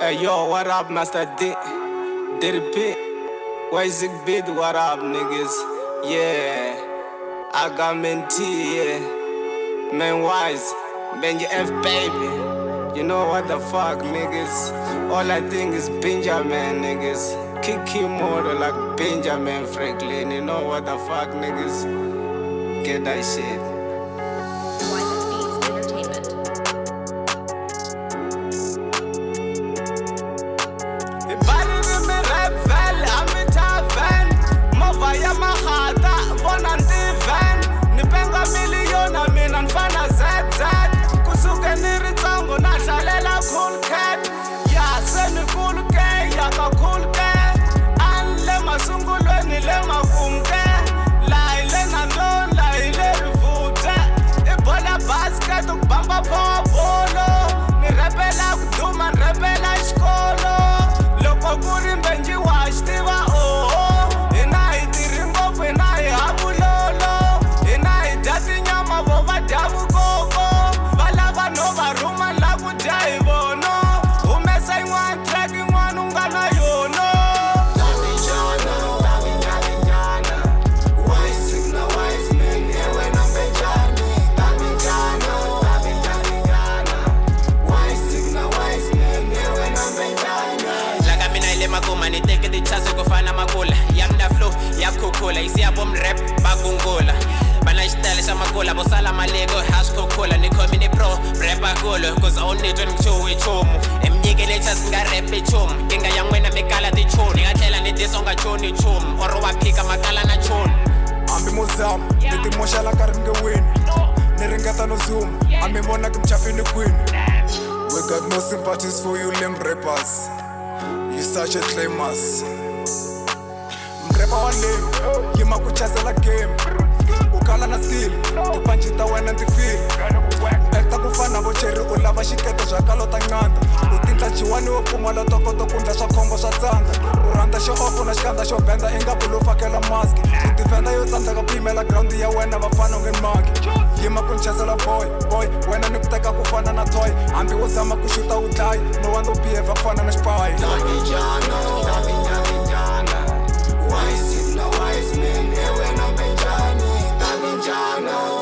Hey yo, what up, Master D? DDP, Wise Beat, what up, niggas? Yeah, I got Minty, yeah. Man Wise, Benji F, baby. You know what the fuck, niggas? All I think is Benjamin, niggas. Kiki model like Benjamin Franklin. You know what the fuck, niggas? Get that shit. Mani take the chance go find a magula. Young da flow, ya coca-cola. Isi abom rap, bagungola. Bana style sa magula, bosala malego, hash coca-cola. Ni komi ni pro, rap agolo. Cause I only don't show it chomu. Mnyike le chance nga rap chum. Kinga yang wena mekala di chun. Nga tela ni disonga chuni chum. Oro wapika makala na chun. Ambi mozam, niti mosha la karinga win. Neringata no zoom, ambi mona kimchafi ni queen. We got no sympathies for you lame rappers. You such a claimers. Mrepa wa lame, yima kuchazela game. Ukala na steal, upanjita wena ndi feel. Ekta kufana bocheri ulava xiketo xa kalota nganda. Utintla chiwani wo pfumala tokoto kundla swa khombo swa tsanga. Urhandza xiofu na xikandza xo benda inga bulu fakela mask. Utifenda yo tsandzeka pimela ground ya wena vafana unge maki. Yima kunchazela boy, wena ni kuteka kufana na toy. Hambi wo zama ku xuta u dlayi, no one do behave fana na xiphayi. Wise man, wena Benjani, Davinjana.